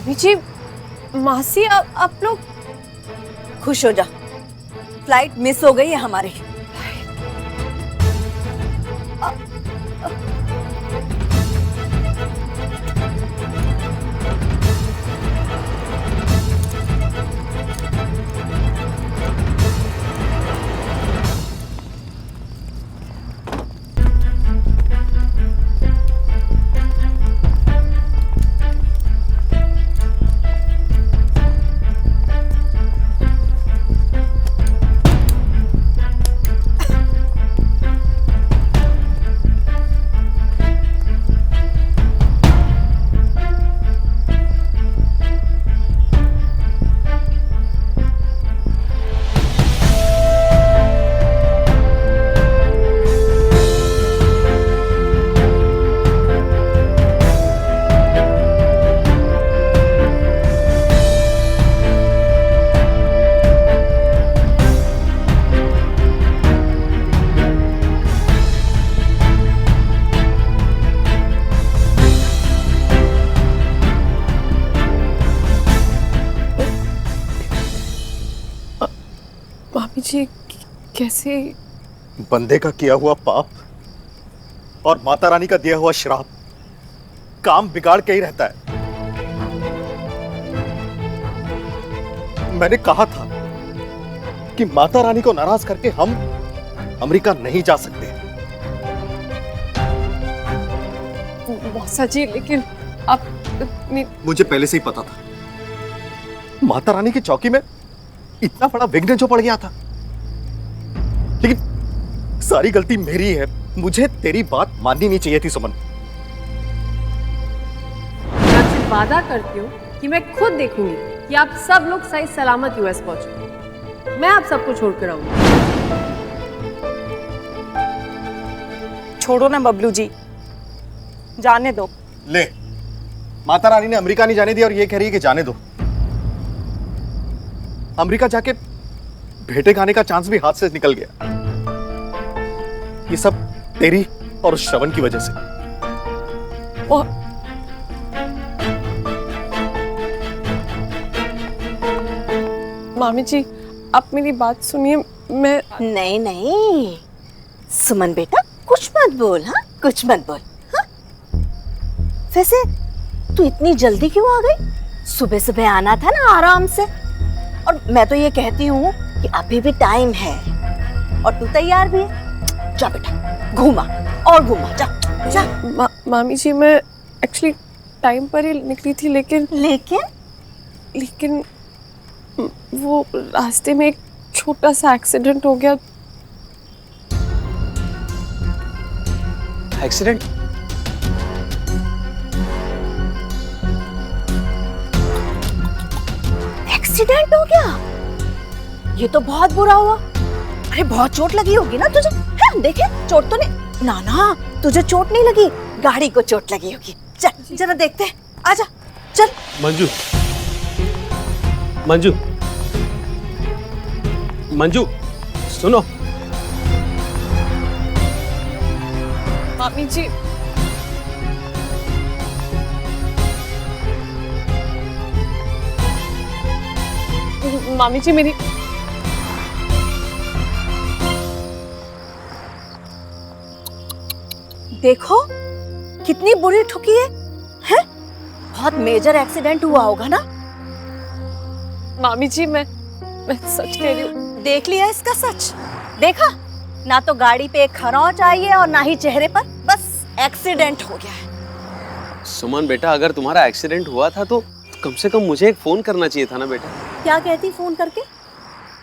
भाभी जी, मासी आप लोग खुश हो जा, फ्लाइट मिस हो गई है हमारी। भाभी जी कैसे? बंदे का किया हुआ पाप और माता रानी का दिया हुआ श्राप काम बिगाड़ के ही रहता है। मैंने कहा था कि माता रानी को नाराज करके हम अमेरिका नहीं जा सकते। मौसा जी, लेकिन आप मुझे पहले से ही पता था माता रानी की चौकी में इतना बड़ा विघ्न जो पड़ गया था, लेकिन सारी गलती मेरी है। मुझे तेरी बात माननी नहीं चाहिए थी सुमन। मैं आपसे वादा करती हूँ कि मैं खुद देखूंगी कि आप सब लोग सही सलामत यूएस पहुंचे। मैं आप सबको छोड़कर आऊंगी। छोड़ो ना बबलू जी, जाने दो। ले, माता रानी ने अमेरिका नहीं जाने दिया और ये कह रही है कि जाने दो। अमेरिका जाके भेंटे खाने का चांस भी हाथ से निकल गया। ये सब तेरी और उस श्रवण की वजह से। और मामी जी, आप मेरी बात सुनिए। मैं नहीं नहीं सुमन बेटा, कुछ मत बोल। हाँ, कुछ मत बोल। हाँ, वैसे तू इतनी जल्दी क्यों आ गई? सुबह सुबह आना था ना आराम से। और मैं तो ये कहती हूँ कि अभी भी टाइम है और तू तैयार भी है। जा बेटा, घूमा और घूमा, जा जा। मामी जी, मैं एक्चुअली टाइम पर ही निकली थी, लेकिन लेकिन वो रास्ते में एक छोटा सा एक्सीडेंट हो गया। एक्सीडेंट? एक्सीडेंट हो गया? ये तो बहुत बुरा हुआ। अरे बहुत चोट लगी होगी ना तुझे? है, देखे चोट तो नहीं। ना ना, तुझे चोट नहीं लगी, गाड़ी को चोट लगी होगी। चल जरा देखते हैं, आजा चल। मंजू, मंजू, मंजू, सुनो। मामी जी, मामी जी मेरी देखो कितनी बुरी ठुकी है, हैं? बहुत मेजर एक्सीडेंट हुआ होगा ना? मामी जी, मैं सच कह रही हूँ। देख लिया इसका सच? देखा ना, तो गाड़ी पे एक खरोंच आई है और ना ही चेहरे पर, बस एक्सीडेंट हो गया है। सुमन बेटा, अगर तुम्हारा एक्सीडेंट हुआ था तो कम से कम मुझे एक फोन करना चाहिए था ना बेटा। क्या कहती फोन करके?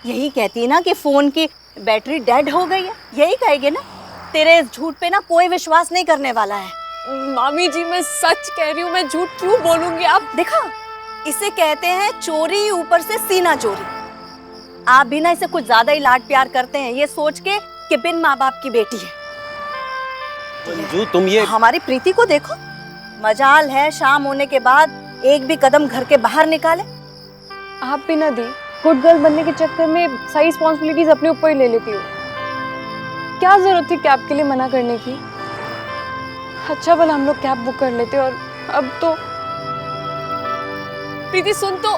यही कहती ना कि फोन की बैटरी डेड हो गई है, यही कहेगी ना। तेरे इस झूठ पे ना कोई विश्वास नहीं करने वाला है। मामी जी, मैं सच कह रही हूँ, मैं झूठ क्यों बोलूंगी? आप देखा, इसे कहते हैं चोरी, ऊपर से सीना चोरी। आप भी ना इसे कुछ ज्यादा ही लाड प्यार करते हैं, ये सोच के कि बिन माँ बाप की बेटी है। मंजू, तुम ये हमारी प्रीति को देखो, मजाल है शाम होने के बाद एक भी कदम घर के बाहर निकाले। आप भी ना दी, गुड गर्ल बनने के चक्कर में सारी रिस्पॉन्सिबिलिटीज अपने ऊपर ही ले लेती हो। क्या जरूरत थी कैब के लिए मना करने की? अच्छा भला हम लोग कैब बुक कर लेते, और अब तो प्रीति सुन तो।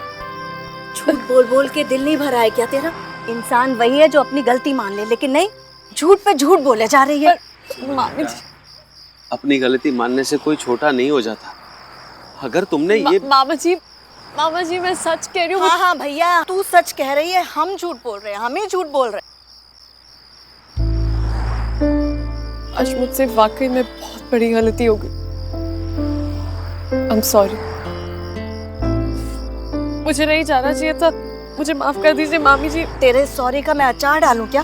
झूठ बोल बोल के दिल नहीं भरा है क्या तेरा? इंसान वही है जो अपनी गलती मान ले, लेकिन नहीं, झूठ पे झूठ बोले जा रही है। मामी जी, अपनी गलती मानने से कोई छोटा नहीं हो जाता। अगर तुमने ये मामा जी मैं सच कह रही हूँ। हाँ हाँ भैया, तू सच कह रही है, हम झूठ बोल रहे हैं, हम ही झूठ बोल रहे हैं। आज मुझसे वाकई में बहुत बड़ी गलती हो गई। I'm sorry। मुझे नहीं जाना चाहिए था, मुझे माफ कर दीजिए मामी जी। तेरे सॉरी का मैं अचार डालूं क्या?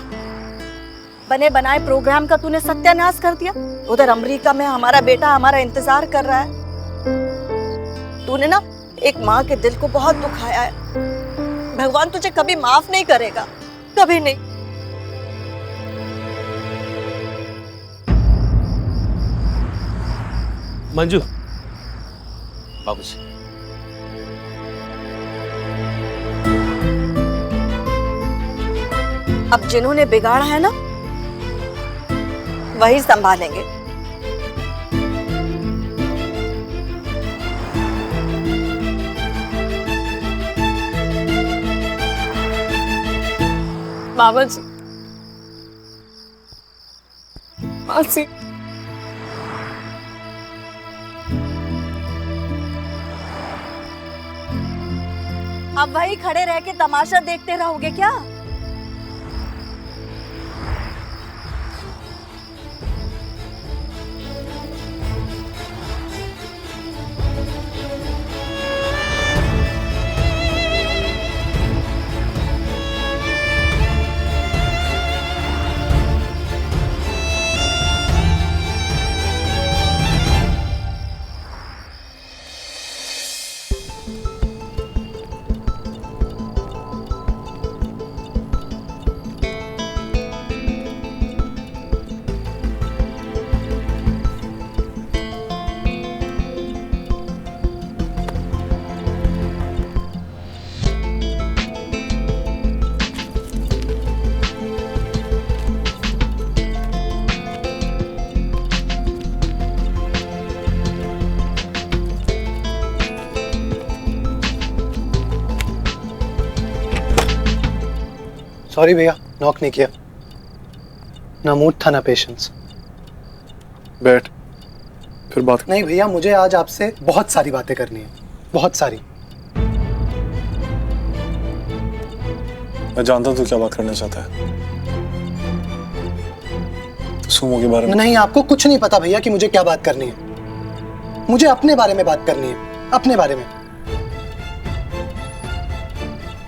बने बनाए प्रोग्राम का तूने सत्यानाश कर दिया। उधर अमेरिका में हमारा बेटा हमारा इंतजार कर रहा है। तूने ना एक माँ के दिल को बहुत दुखाया है। भगवान तुझे कभी माफ नहीं करेगा, कभी नहीं। मंजू, बाबूजी, अब जिन्होंने बिगाड़ा है ना, वही संभालेंगे। मामा जी, मासी, अब वही खड़े रह के तमाशा देखते रहोगे क्या? सॉरी भैया, नॉक नहीं किया। ना मूड था ना पेशेंस। बैठ, फिर बात। नहीं भैया, मुझे आज आपसे बहुत सारी बातें करनी है, बहुत सारी। मैं जानता हूँ तू क्या बात करना चाहता है। सुमो के बारे में। नहीं, आपको कुछ नहीं पता भैया कि मुझे क्या बात करनी है। मुझे अपने बारे में बात करनी है, अपने बारे में।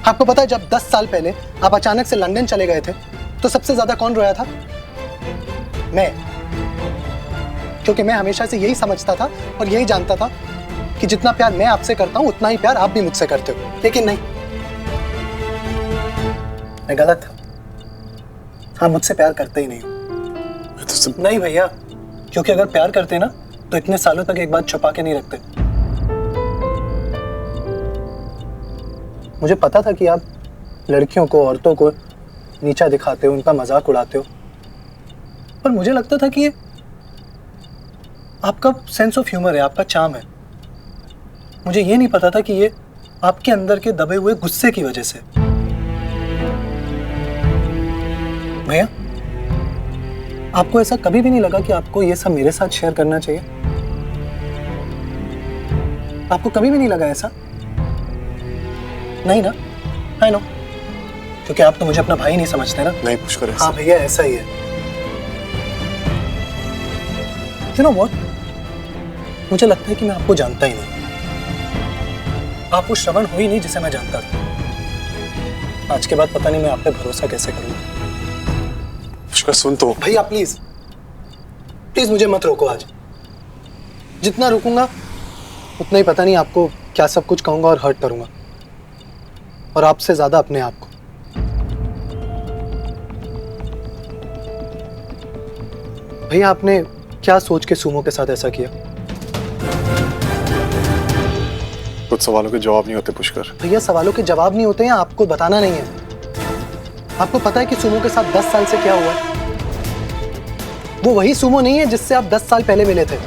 आपको पता है, जब 10 साल पहले आप अचानक से लंदन चले गए थे तो सबसे ज्यादा कौन रोया था? मैं। क्योंकि मैं हमेशा से यही समझता था और यही जानता था कि जितना प्यार मैं आपसे करता हूं उतना ही प्यार आप भी मुझसे करते हो। लेकिन नहीं, मैं गलत था। आप मुझसे प्यार करते ही नहीं हो। नहीं भैया, क्योंकि अगर प्यार करते ना तो इतने सालों तक एक बात छुपा के नहीं रखते। मुझे पता था कि आप लड़कियों को, औरतों को नीचा दिखाते हो, उनका मजाक उड़ाते हो, पर मुझे लगता था कि ये आपका सेंस ऑफ ह्यूमर है, आपका चार्म है। मुझे ये नहीं पता था कि ये आपके अंदर के दबे हुए गुस्से की वजह से। भैया, आपको ऐसा कभी भी नहीं लगा कि आपको ये सब मेरे साथ शेयर करना चाहिए? आपको कभी भी नहीं लगा ऐसा? नहीं ना? आई नो, क्योंकि आप तो मुझे अपना भाई नहीं समझते ना। नहीं पुष्कर, हाँ भैया, ऐसा ही है। You know what? मुझे लगता है कि मैं आपको जानता ही नहीं। आप वो श्रवण हुई नहीं जिसे मैं जानता था। आज के बाद पता नहीं मैं आप पे भरोसा कैसे करूंगा। पुष्कर सुन तो। भैया प्लीज, प्लीज मुझे मत रोको आज। जितना रुकूंगा उतना ही पता नहीं आपको क्या सब कुछ कहूंगा और हर्ट करूंगा, और आपसे ज्यादा अपने आप को। भैया, आपने क्या सोच के सुमो के साथ ऐसा किया? कुछ सवालों के जवाब नहीं होते पुष्कर। भैया, सवालों के जवाब नहीं होते हैं, आपको बताना नहीं है। आपको पता है कि सुमो के साथ 10 साल से क्या हुआ है? वो वही सुमो नहीं है जिससे आप 10 साल पहले मिले थे।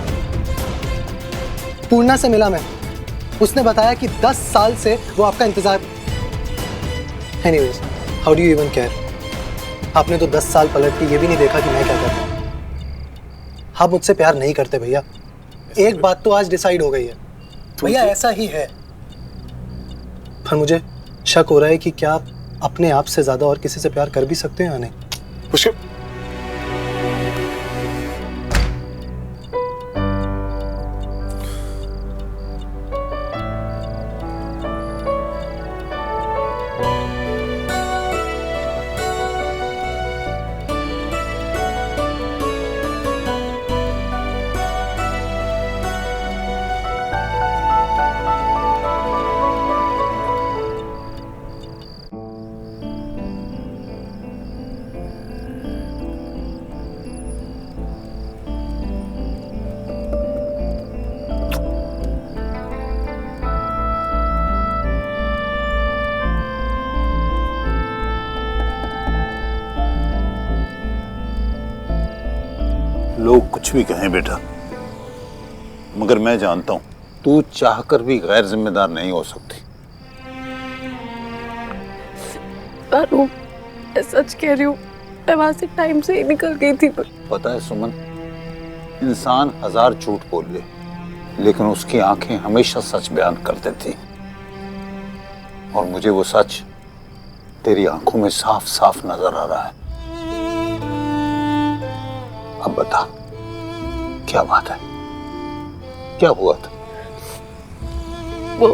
पूर्णा से मिला मैं, उसने बताया कि 10 साल से वो आपका इंतजार। Anyways, how do you even care? आपने तो 10 साल पलट के ये भी नहीं देखा कि मैं क्या करता हूँ। आप मुझसे प्यार नहीं करते भैया। एक बात तो आज डिसाइड हो गई है भैया, ऐसा ही है। पर मुझे शक हो रहा है कि क्या आप अपने आप से ज्यादा और किसी से प्यार कर भी सकते हैं या नहीं? पुष्कर, लोग कुछ भी कहें बेटा, मगर मैं जानता हूं तू चाहकर भी गैर जिम्मेदार नहीं हो सकती। नानू, मैं सच कह रही हूँ, मैं वहां से टाइम से ही निकल गई थी। पता है सुमन, इंसान 1000 झूठ बोल ले, लेकिन उसकी आंखें हमेशा सच बयान कर देती। और मुझे वो सच तेरी आंखों में साफ साफ नजर आ रहा है। अब बता, क्या बात है? क्या हुआ था? वो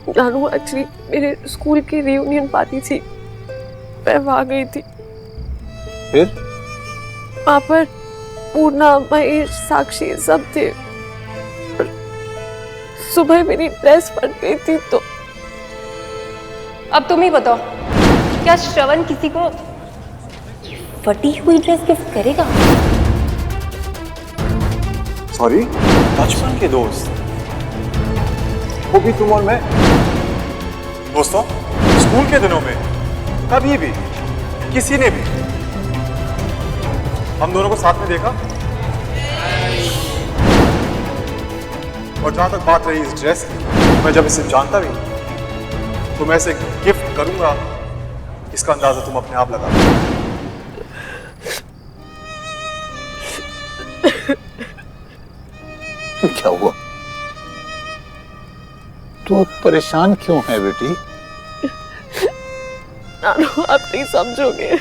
नानू, एक्चुअली मेरे स्कूल की रियूनियन पार्टी थी, मैं वहां गई थी। फिर? वहां पर पूर्णा, महेश, साक्षी सब थे। सुबह मेरी ड्रेस फट गई थी तो अब तुम ही बताओ, क्या श्रवण किसी को फटी हुई ड्रेस गिफ्ट करेगा? सॉरी, बचपन के दोस्त, वो भी तुम और मैं। दोस्तों, स्कूल के दिनों में कभी भी किसी ने भी हम दोनों को साथ में देखा? और जहां तक बात रही इस ड्रेस की, मैं जब इसे जानता भी तो मैं इसे गिफ्ट करूंगा, इसका अंदाजा तुम अपने आप लगा लो। क्या हुआ? तू अब परेशान क्यों है बेटी? नानू, आप नहीं समझोगे।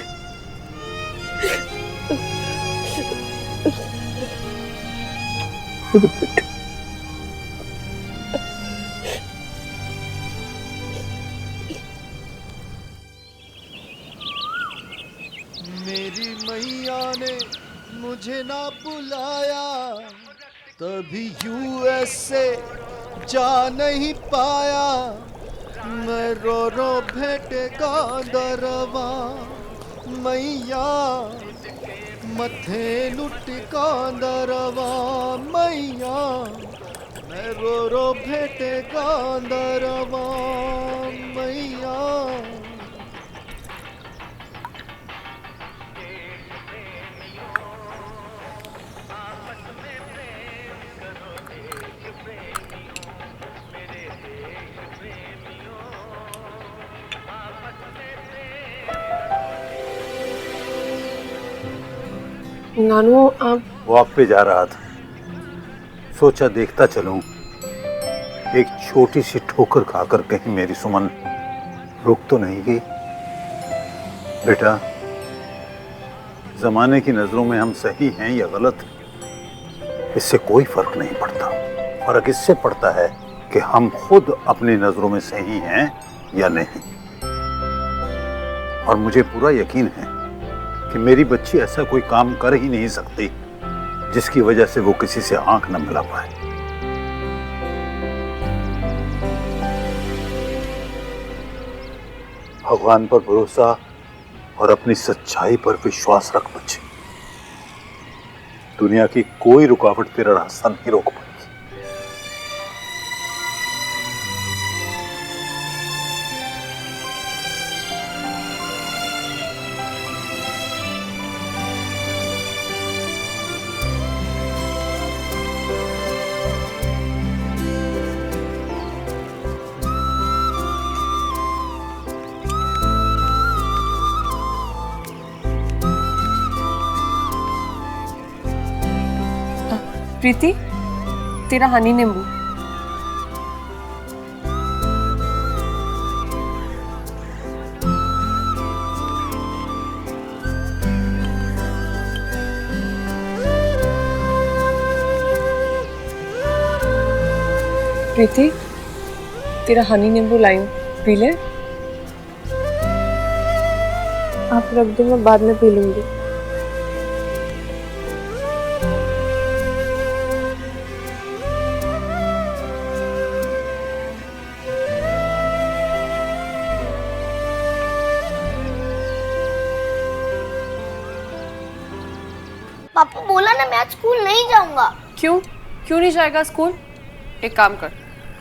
मेरी मैया ने मुझे ना बुलाया, तभी यूएसए जा नहीं पाया। मैं रो रो भेटे गांधरवा, मैया मथे लुट गांधरवा, मैया मैं रो रो भेटे गांधरवा, मैया। नानू, आप वॉक पे जा रहा था, सोचा देखता चलूं। एक छोटी सी ठोकर खाकर कहीं मेरी सुमन रुक तो नहीं गई। बेटा, जमाने की नजरों में हम सही हैं या गलत, इससे कोई फर्क नहीं पड़ता। फर्क इससे पड़ता है कि हम खुद अपनी नजरों में सही हैं या नहीं। और मुझे पूरा यकीन है कि मेरी बच्ची ऐसा कोई काम कर ही नहीं सकती जिसकी वजह से वो किसी से आंख न मिला पाए। भगवान पर भरोसा और अपनी सच्चाई पर विश्वास रख बच्चे। दुनिया की कोई रुकावट तेरा रास्ता नहीं रोक पाएगी। प्रीति, तेरा हनी नींबू। प्रीति, तेरा हनी नींबू लाई हूं, पी ले। आप रख दो, मैं बाद में पी लूंगी। पापा बोला ना मैं आज स्कूल नहीं जाऊंगा। क्यों क्यों नहीं जाएगा स्कूल? एक काम कर,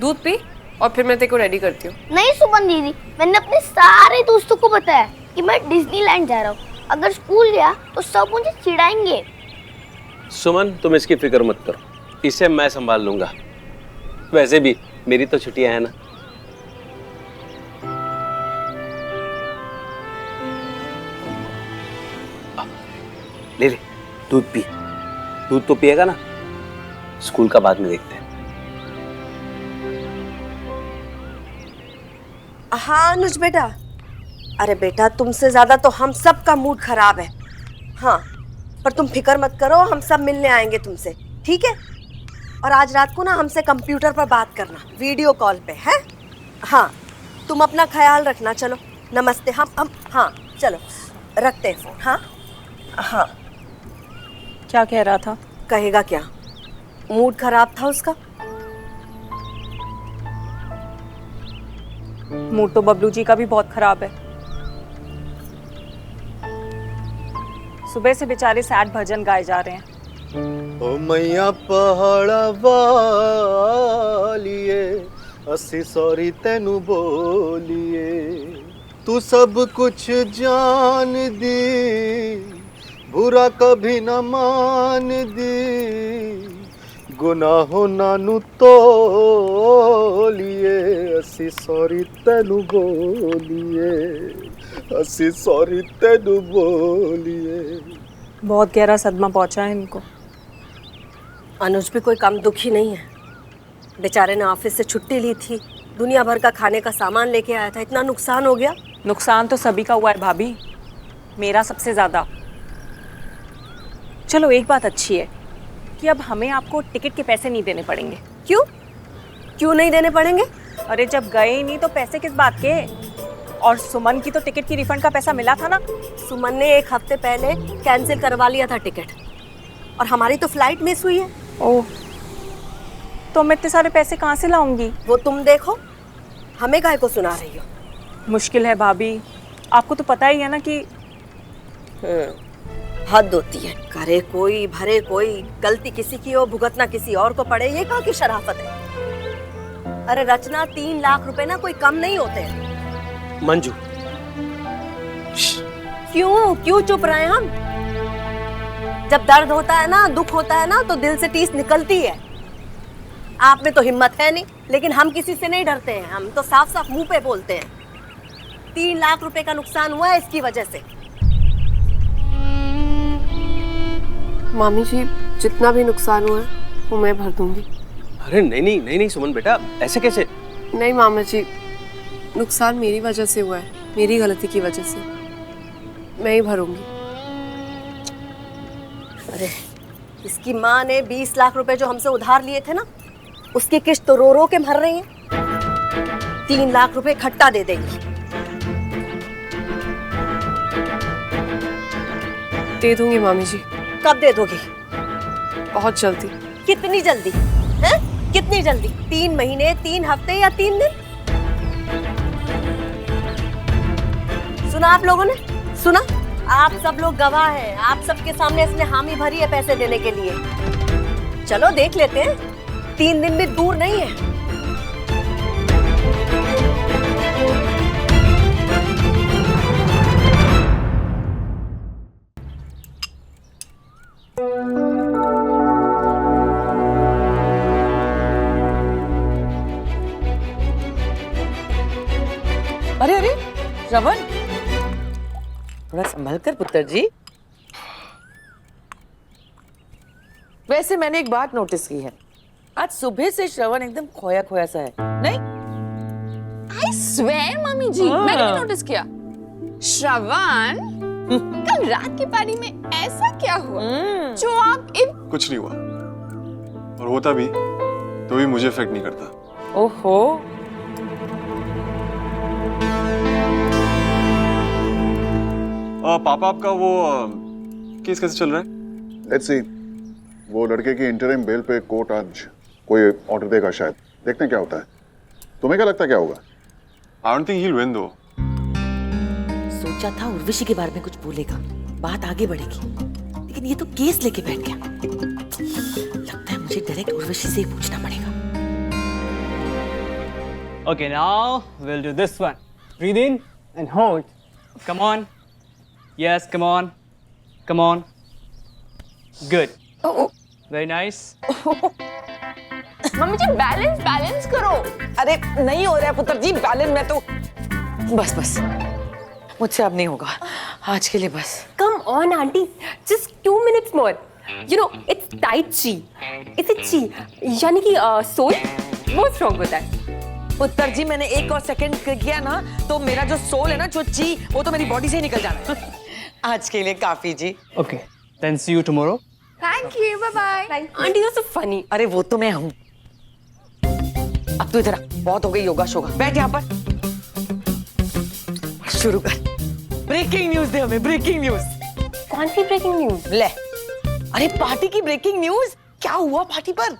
दूध पी और फिर मैं तेरे को रेडी करती हूँ। नहीं सुमन दीदी, मैंने अपने सारे दोस्तों को बताया कि मैं डिज्नीलैंड जा रहा हूँ। अगर स्कूल गया तो सब मुझे चिढ़ाएंगे। सुमन, तुम इसकी फिक्र मत करो, इसे मैं संभाल लूंगा। वैसे भी मेरी तो छुट्टियां हैं ना। ले ले, दूध पी। दूध तो पिएगा ना? स्कूल का बाद में देखते हैं। हाँ अनुज बेटा। अरे बेटा, तुमसे ज्यादा तो हम सब का मूड खराब है। हाँ, पर तुम फिक्र मत करो, हम सब मिलने आएंगे तुमसे, ठीक है? और आज रात को ना हमसे कंप्यूटर पर बात करना, वीडियो कॉल पे, है? हाँ, तुम अपना ख्याल रखना। चलो, नमस्ते। हम हाँ, चलो रखते हैं फोन। हाँ हाँ। क्या कह रहा था? कहेगा क्या, मूड खराब था उसका। मूड तो बबलू जी का भी बहुत खराब है। सुबह से बेचारे सैड भजन गाए जा रहे हैं। ओ मैया पहाड़ा वालिए, असी सॉरी तेनू बोलिए। तू सब कुछ जान दी, बुरा कभी न मान दी। गुनाहों नानू तोलिए, असी सॉरी तेनू बोलिए। असी सॉरी तेनू बोलिए। बहुत गहरा सदमा पहुंचा है इनको। अनुज भी कोई कम दुखी नहीं है। बेचारे ने ऑफिस से छुट्टी ली थी, दुनिया भर का खाने का सामान लेके आया था, इतना नुकसान हो गया। नुकसान तो सभी का हुआ है भाभी, मेरा सबसे ज्यादा। चलो एक बात अच्छी है कि अब हमें आपको टिकट के पैसे नहीं देने पड़ेंगे। क्यों क्यों नहीं देने पड़ेंगे? अरे जब गए ही नहीं तो पैसे किस बात के? और सुमन की तो टिकट की रिफंड का पैसा मिला था ना। सुमन ने 1 हफ्ते पहले कैंसिल करवा लिया था टिकट, और हमारी तो फ्लाइट मिस हुई है। ओह, तो मैं इतने सारे पैसे कहाँ से लाऊंगी? वो तुम देखो, हमें काहे को सुना रही हो? मुश्किल है भाभी, आपको तो पता ही है ना कि हद होती है। करे कोई भरे कोई, गलती किसी की हो, भुगतना किसी और को पड़े, ये कहाँ की शराफत है? अरे रचना, 3 लाख रुपए ना कोई कम नहीं होते हैं। मंजू, क्यों क्यों चुप रहे हम? जब दर्द होता है ना, दुख होता है ना, तो दिल से टीस निकलती है। आप में तो हिम्मत है नहीं, लेकिन हम किसी से नहीं डरते हैं। हम तो साफ साफ मुंह पे बोलते हैं। 3 लाख रुपए का नुकसान हुआ है इसकी वजह से। मामी जी, जितना भी नुकसान हुआ है वो मैं भर दूंगी। अरे नहीं नहीं नहीं नहीं सुमन बेटा, ऐसे कैसे? नहीं मामा जी, नुकसान मेरी वजह से हुआ है, मेरी गलती की वजह से। मैं ही भरूंगी। अरे इसकी माँ ने 20 लाख रुपए जो हमसे उधार लिए थे ना, उसकी किस्त तो रो रो के भर रही है। 3 लाख रुपए इकट्ठा दे देगी। दे दूंगी मामी जी। कब दे दोगी? बहुत जल्दी। कितनी जल्दी है? कितनी जल्दी? 3 महीने, 3 हफ्ते या 3 दिन? सुना आप लोगों ने? सुना? आप सब लोग गवाह हैं। आप सबके सामने इसने हामी भरी है पैसे देने के लिए। चलो देख लेते हैं, 3 दिन भी दूर नहीं है। अरे अरे श्रवण, थोड़ा संभल कर पुत्र जी। वैसे मैंने एक बात नोटिस की है, आज सुबह से श्रवण एकदम खोया खोया सा है, नहीं? आई स्वेयर मम्मी जी, मैंने भी नोटिस किया। श्रवण, कल रात की पारी में ऐसा क्या हुआ जो आप कुछ नहीं हुआ, और होता भी तो भी मुझे इफेक्ट नहीं करता। ओहो, पापा आपका वो केस कैसे चल रहा है? लेट्स सी, वो लड़के की इंटरिम बेल पे कोर्ट आज कोई ऑर्डर देगा शायद, देखते हैं क्या होता है। तुम्हें क्या लगता है क्या होगा? I don't think he will win दो। सोचा था उर्वशी के बारे में कुछ बोलेगा, बात आगे बढ़ेगी, लेकिन ये तो केस लेके बैठ गया। लगता है मुझे डायरेक्ट उर्वशी से ही पूछना पड़ेगा। Okay, now we'll do this one. Breathe in and hold. Come on. Yes, come on. Come on. Good. Very nice. Mummy ji balance करो। अरे नहीं हो रहा है पुत्र जी बैलेंस, में तो बस मुझसे अब नहीं होगा, आज के लिए बस। Come on, auntie. Just 2 minutes more. You know, it's Tai Chi. It's a Chi. यानी कि सोल वो स्ट्रॉन्ग होता है। पुत्र जी मैंने एक और सेकंड किया ना तो मेरा जो सोल है ना, जो ची, वो तो मेरी बॉडी से ही निकल जाना है। आज के लिए काफी जी। Okay. Then see you tomorrow. Thank you, bye bye. Auntie, you're so funny. अरे वो तो मैं हूँ। अब तू इधर आ, बहुत हो गई योगा शोगा, बैठ यहाँ पर। शुरू कर। ब्रेकिंग न्यूज दे हमें, ब्रेकिंग न्यूज। कौन सी ब्रेकिंग न्यूज? ले, अरे पार्टी की ब्रेकिंग न्यूज। क्या हुआ पार्टी पर?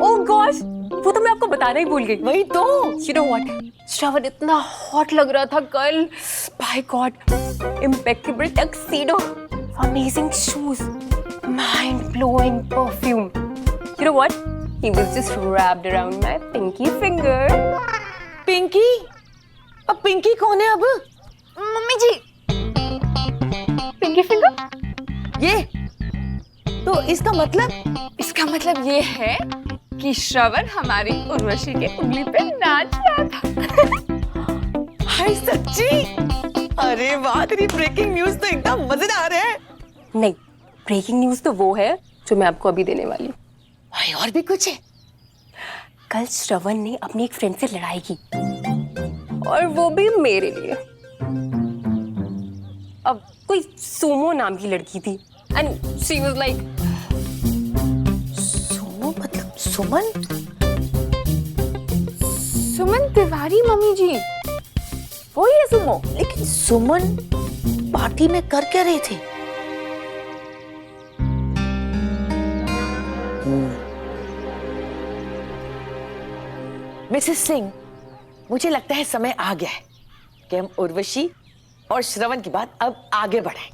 ओह गॉश, वो तो मैं आपको बताना ही भूल गई। वही तो। You know what? श्रवण इतना हॉट लग रहा था कल। By God, impeccable tuxedo, amazing shoes, mind-blowing perfume. You know what? He was just wrapped around my pinky finger. Pinky? अब पिंकी कौन है अब? मम्मी जी, Pinky finger? ये तो इसका मतलब ये है कि श्रवण हमारी उर्वशी के उंगली पे नाच रहा था। हाय सच्ची? अरे वाह, तेरी ब्रेकिंग न्यूज तो एकदम मजेदार है। नहीं, ब्रेकिंग न्यूज तो वो है जो मैं आपको अभी देने वाली हूँ। भाई और भी कुछ है? कल श्रवण ने अपनी एक फ्रेंड से लड़ाई की, और वो भी मेरे लिए। अब कोई सुमो नाम की लड़की थी, and she was like, Sumo मतलब सुमन? सुमन तिवारी मम्मी जी, वही है सुमो। लेकिन सुमन पार्टी में कर क्या रहे थे? मिसेस सिंह, मुझे लगता है समय आ गया है कि हम उर्वशी और श्रवण की बात अब आगे बढ़ाएं,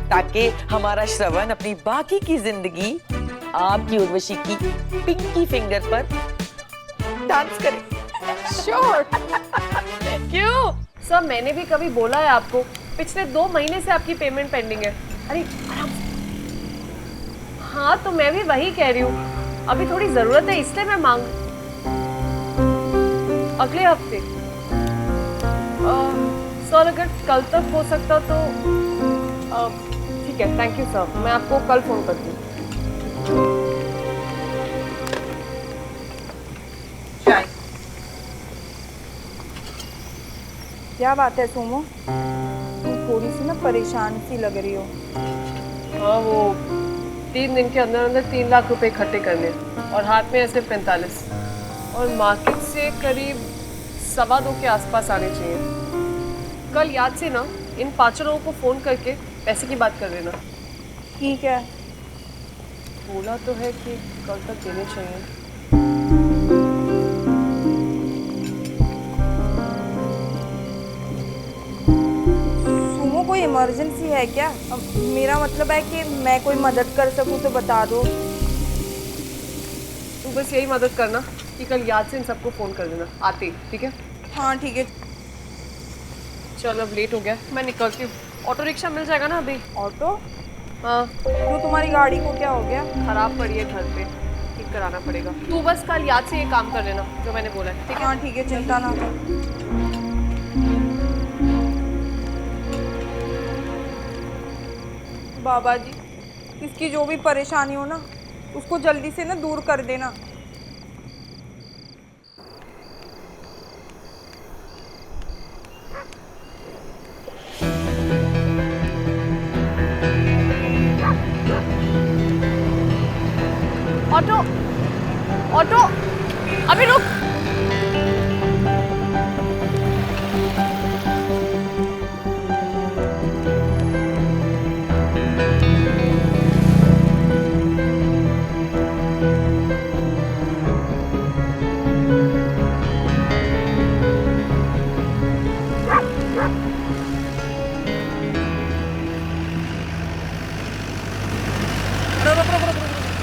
ताकि हमारा श्रवण अपनी बाकी की जिंदगी आपकी उर्वशी की पिंकी फिंगर पर डांस करे। श्योर। क्यों? सर मैंने भी कभी बोला है आपको, पिछले 2 महीने से आपकी पेमेंट पेंडिंग है। अरे आराम से। हाँ तो मैं भी वही कह रही हूँ, अभी थोड़ी जरूरत है इसलिए मैं मांग, अगले हफ्ते। सर अगर कल तक हो सकता तो ठीक है, थैंक यू सर, मैं आपको कल फोन करती हूँ। क्या बात है सोमो, तुम थोड़ी सी ना परेशान सी लग रही हो। हाँ वो 3 दिन के अंदर अंदर 3 लाख रुपए इकट्ठे करने, और हाथ में ऐसे 45, और मार्केट से करीब 2.25 के आसपास आने चाहिए। कल याद से ना इन 5 लोगों को फोन करके पैसे की बात कर लेना। ठीक है। बोला तो है कि कल तक देने चाहिए। सोमो कोई इमरजेंसी है क्या? मेरा मतलब है कि मैं कोई मदद कर सकूं तो बता दो। तू बस यही मदद करना कि कल याद से इन सबको फोन कर देना आते ही, ठीक है? हाँ ठीक है। चल अब लेट हो गया, मैं निकलती हूँ। ऑटो रिक्शा मिल जाएगा ना अभी? ऑटो? हाँ। तो तुम्हारी गाड़ी को क्या हो गया? खराब पड़ी है घर पे, ठीक कराना पड़ेगा। तू बस कल याद से ये काम कर लेना जो मैंने बोला है, ठीक है? हाँ ठीक है, चिंता ना कर। बाबा जी, इसकी जो भी परेशानी हो ना उसको जल्दी से ना दूर कर देना। ऑटो ऑटो अभी रुक।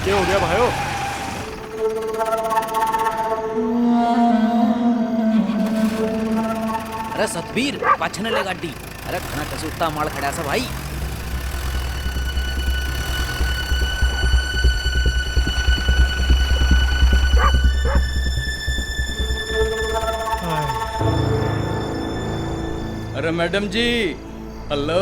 क्या हो गया भाइयों? अरे सतबीर पाछने ले गाड़ी। अरे खाना कसूता माल खड़ा सा भाई। अरे मैडम जी हेलो।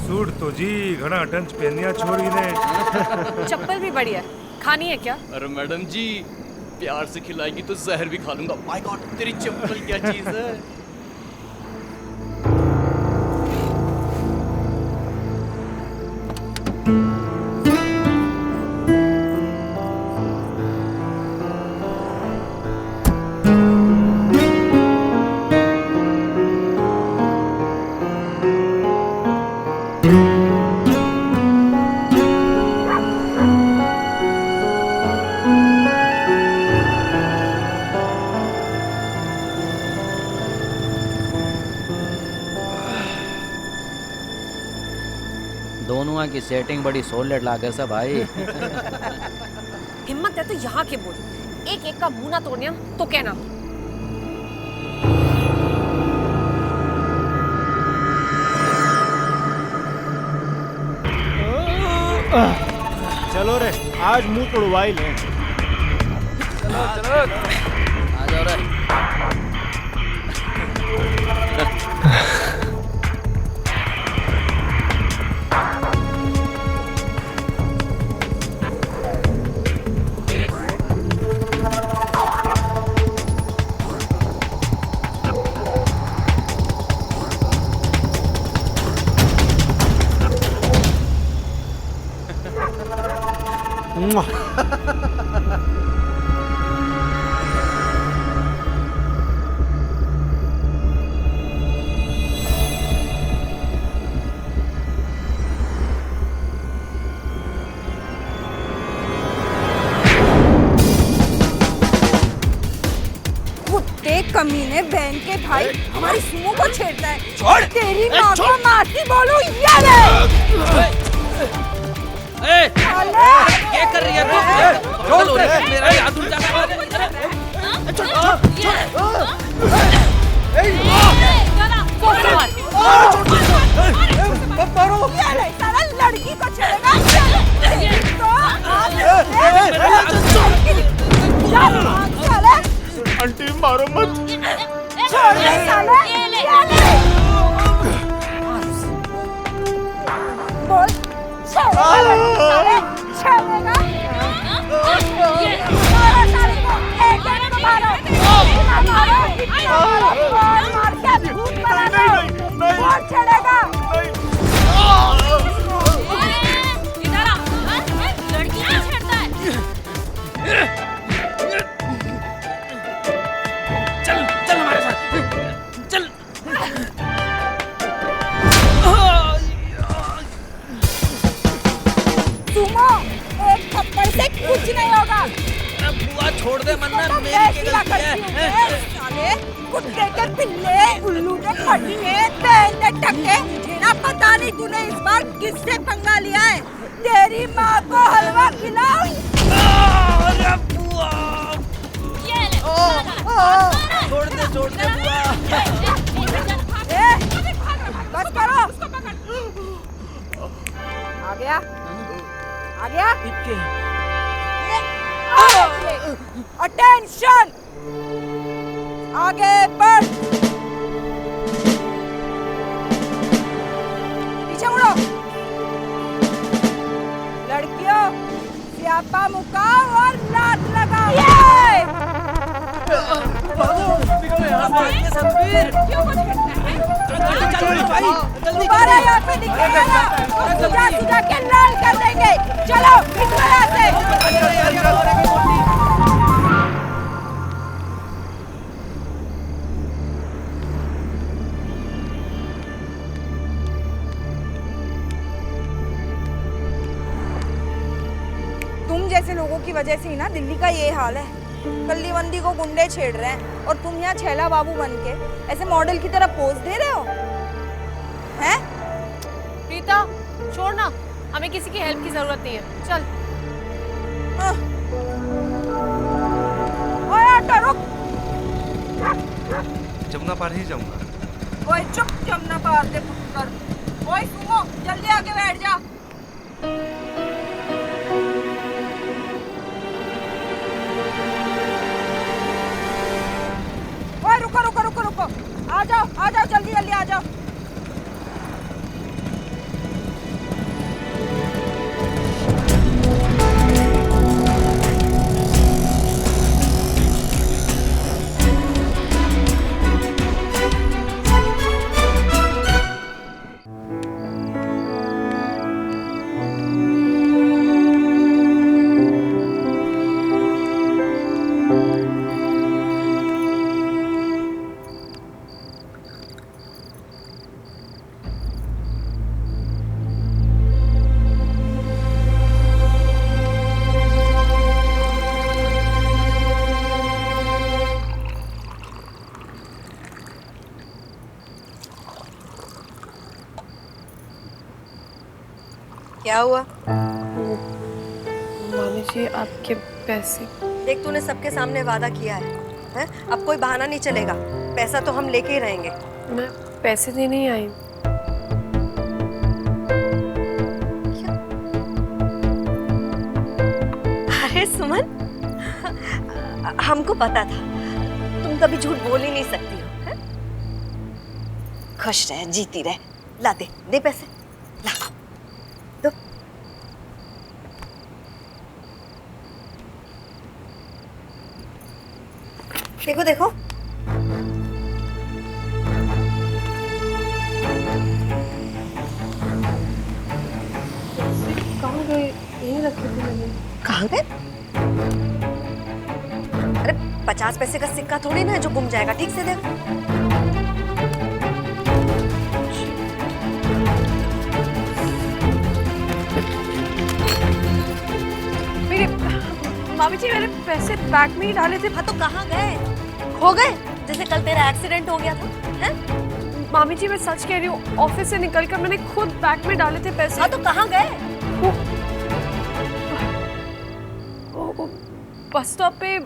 सूट तो जी घना टंच पहनिया छोरी ने। चप्पल भी बढ़िया खानी है क्या? अरे मैडम जी प्यार से खिलाएगी तो जहर भी खा लूंगा। माय गॉड तेरी चप्पल क्या चीज है। दोनों की सेटिंग बड़ी सॉलिड लागे सा भाई। हिम्मत है तो यहाँ के बोल, एक एक का मुंह ना तोड़ना तो कहना। चलो रे आज मुंह तोड़वाई ले। चलो चलो आ जाओ रे। कमीने बहन के भाई हमारी सुमो को छेड़ता है। छोड़ तेरी माँ को मारती बोलूं ये ले। क्या कर रही है तू? मेरा याद उड़ जाता है। सारा लड़की को छेड़ेगा। आंटी मारो मत। छोड़ दे साला। बोल छेड़ेगा। मारो साले को, एक को मारो। मार के भूत बना दो। और छेड़ेगा। इधर आ, लड़की को छेड़ता है। सुमो एक थप्पड़ से कुछ नहीं होगा। बुआ छोड़ दे मन्ना मेरी के गलती है। साले कुत्ते के पिल्ले उल्लू के पट्टे बैल ने टक्के ना पता नहीं तूने इस बार किससे पंगा लिया है। तेरी माँ को हलवा खिलाऊं। अरे बुआ ये ले छोड़ दे बुआ। बस करो। आ गया। गया? अटेंशन, आगे बढ़, पीछे मुड़ो। लड़कियों, स्यापा मुकाओ और लात लगाओ। दोबारा यहाँ पे दिखेगा ना तो सुजा के लाल कर देंगे। चलो निकलो यहाँ से। तुम जैसे लोगों की वजह से ही ना दिल्ली का ये हाल है। कल्ली वंदी को गुंडे छेड़ रहे हैं और तुम यहाँ छैला बाबू बन के ऐसे मॉडल की तरह पोज दे रहे हो हैं? प्रीता छोड़ ना, हमें किसी की हेल्प की जरूरत नहीं है, चल। ओए ऑटो रुक। जमुना पार ही जाऊंगा। ओए चुप, जमुना पार दे पुत्र। ओए सुमो, जल्दी आके बैठ जा। ओए रुको रुको रुको रुको, आ जाओ जल्दी जल्दी आ जाओ। क्या हुआ? मामी जी आपके पैसे। देख, तूने सबके सामने वादा किया है? अब कोई बहाना नहीं चलेगा। पैसा तो हम लेके ही रहेंगे। मैं पैसे देने ही आई हूँ। अरे सुमन, हमको पता था तुम कभी झूठ बोल ही नहीं सकती हो। है? खुश रह, जीती रह। ला दे पैसे, ला दो। देखो देखो, कहाँ गए? यहीं रखे थे मैंने। कहाँ गए? अरे 50 पैसे का सिक्का थोड़ी ना है जो गुम जाएगा। ठीक से देखो। मेरे मामी जी, मैंने पैसे बैग में ही डाले थे। हाँ तो कहाँ गए? खो गए? जैसे कल तेरा एक्सीडेंट हो गया था। हैं? मामी जी मैं सच कह रही हूँ, ऑफिस से निकलकर मैंने खुद बैग में डाले थे पैसे। हाँ तो कहाँ गए? बस स्टॉप पे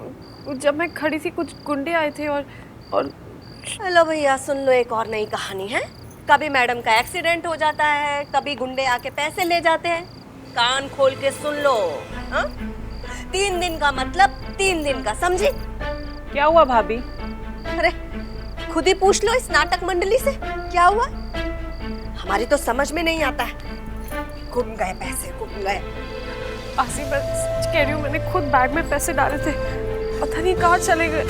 जब मैं खड़ी थी कुछ गुंडे आए थे और चलो भैया, सुन लो एक और नई कहानी है। कभी मैडम का एक्सीडेंट हो जाता है, कभी गुंडे आके पैसे ले जाते हैं। कान खोल के सुन लो। हाँ? 3 दिन का मतलब 3 दिन का, समझी? क्या हुआ भाभी? अरे खुद ही पूछ लो इस नाटक मंडली से क्या हुआ। हमारी तो समझ में नहीं आता है। गुम गए पैसे, गुम गए। आसी, मैं सच कह रही हूँ, मैंने खुद बैग में पैसे डाले थे, पता नहीं कहाँ चले गए।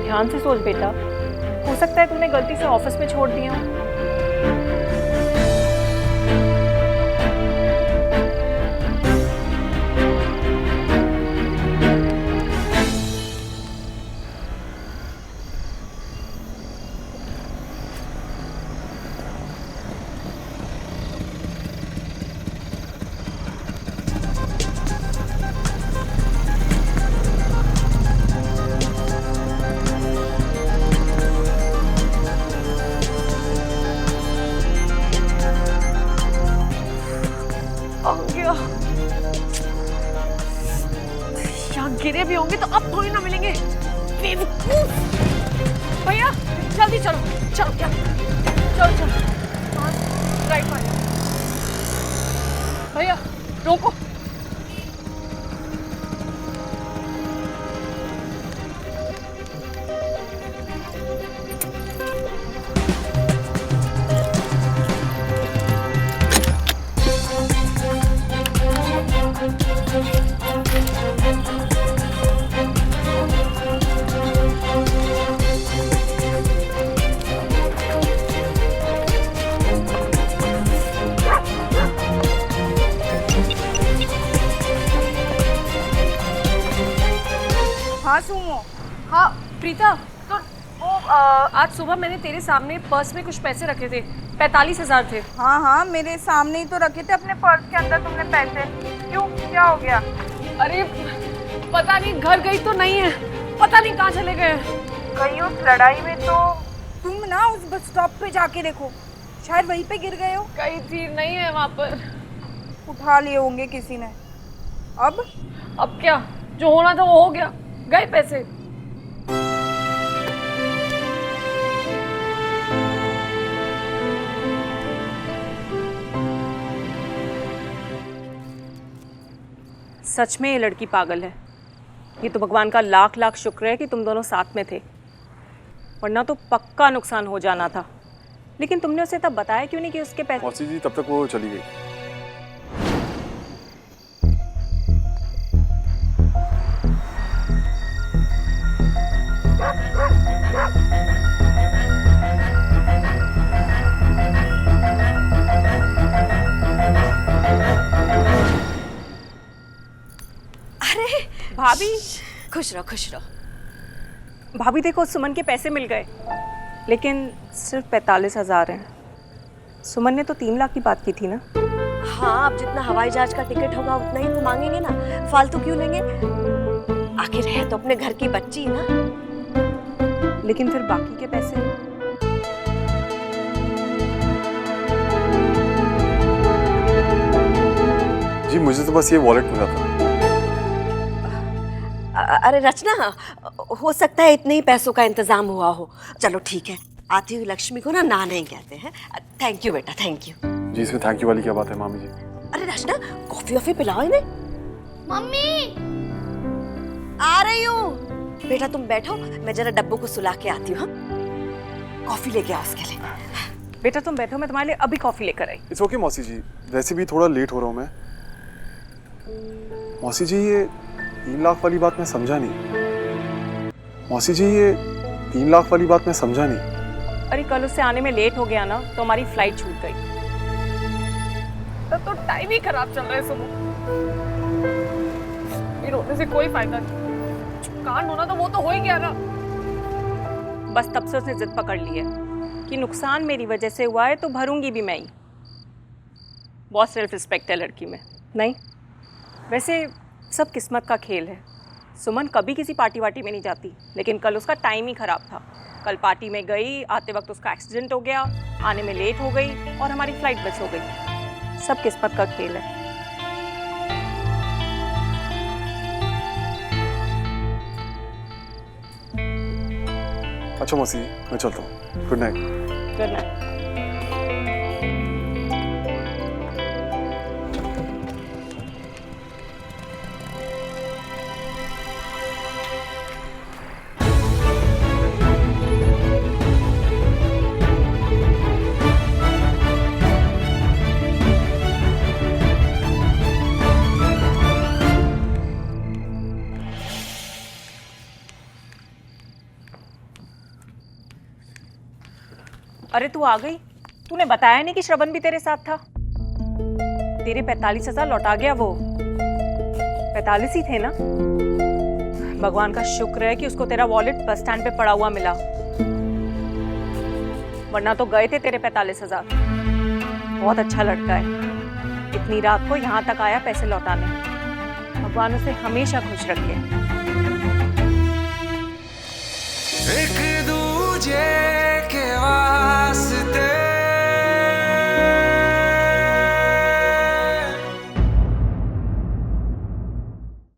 ध्यान से सोच बेटा, हो सकता है तुमने गलती से ऑफिस में छोड़ दिया हो। गिरे भी होंगे तो अब थोड़ी ना मिलेंगे। बेवकूफ। भैया जल्दी चलो, चलो चलो चलो। राइट भैया, रोको। हाँ सुमो। हाँ प्रीता, तो वो आज सुबह मैंने तेरे सामने पर्स में कुछ पैसे रखे थे, 45,000 थे। हाँ हाँ मेरे सामने ही तो रखे थे अपने पर्स के अंदर तुमने पैसे। क्यों, क्या हो गया? अरे पता नहीं, घर गई तो नहीं है, पता नहीं कहाँ चले गए। कहीं उस लड़ाई में तो तुम ना उस बस स्टॉप पे जाके देखो, शायद वहीं पे गिर गए हो। कहीं थी, नहीं है वहाँ पर। उठा लिए होंगे किसी ने। अब क्या, जो होना था वो हो गया, गए पैसे। सच में ये लड़की पागल है। ये तो भगवान का लाख लाख शुक्र है कि तुम दोनों साथ में थे, वरना तो पक्का नुकसान हो जाना था। लेकिन तुमने उसे तब बताया क्यों नहीं कि उसके पैसे? मौसी जी तब तक वो चली गई। अरे भाभी, खुश रहो खुश रहो। भाभी देखो, सुमन के पैसे मिल गए, लेकिन सिर्फ 45,000 हैं। सुमन ने तो 3 लाख की बात की थी ना। हाँ, अब जितना हवाई जहाज का टिकट होगा उतना ही तो मांगेंगे ना, फालतू क्यों लेंगे? आखिर है तो अपने घर की बच्ची ना। लेकिन फिर बाकी के पैसे? जी मुझे तो बस ये वॉलेट मिला था। अरे रचना, हो सकता है इतने ही पैसों का इंतजाम हुआ हो। चलो ठीक है, आती हुई लक्ष्मी को ना नहीं कहते हैं। थैंक यू बेटा, थैंक यू। जी इसमें थैंक यू वाली क्या बात है मामी जी? अरे रचना, कॉफी वॉफी पिलाओ इन्हें। मम्मी आ रही हूँ। बेटा तुम बैठो, मैं जरा डब्बू को सुला के आती हूँ। हाँ? कॉफी लेके आओ उसके लिए। बेटा तुम बैठो, मैं तुम्हारे लिए अभी कॉफी लेकर आई। इट्स ओके मौसी जी, वैसे भी थोड़ा लेट हो रहा हूँ मैं। मौसी जी ये 3 लाख वाली बात मैं समझा नहीं। मौसी जी ये 3 लाख वाली बात मैं समझा नहीं। अरे कल उससे आने में लेट हो गया ना, तो हमारी फ्लाइट छूट गई। तो टाइम ही खराब चल रहा है सुनो। फिर होने से कोई फायदा नहीं, कान होना तो वो तो हो ही गया ना। बस तब से उसने जिद पकड़ ली है कि नुकसान मेरी वजह से हुआ है तो भरूंगी भी मैं ही। बहुत सेल्फ रिस्पेक्ट है लड़की में। नहीं, वैसे सब किस्मत का खेल है। सुमन कभी किसी पार्टी वार्टी में नहीं जाती, लेकिन कल उसका टाइम ही खराब था। कल पार्टी में गई, आते वक्त उसका एक्सीडेंट हो गया, आने में लेट हो गई और हमारी फ्लाइट मिस हो गई। सब किस्मत का खेल है। अच्छा मौसी जी, मैं चलता हूँ। Good night. Good night. अरे तू आ गई? तूने बताया नहीं कि श्रवण भी तेरे साथ था? तेरे 45,000 लौटा गया वो। 45 ही थे ना? भगवान का शुक्र है कि उसको तेरा वॉलेट बस स्टैंड पे पड़ा हुआ मिला, वरना तो गए थे तेरे 45,000। बहुत अच्छा लड़का है, इतनी रात को यहाँ तक आया पैसे लौटाने। भगवान उसे हमेशा खुश रखे।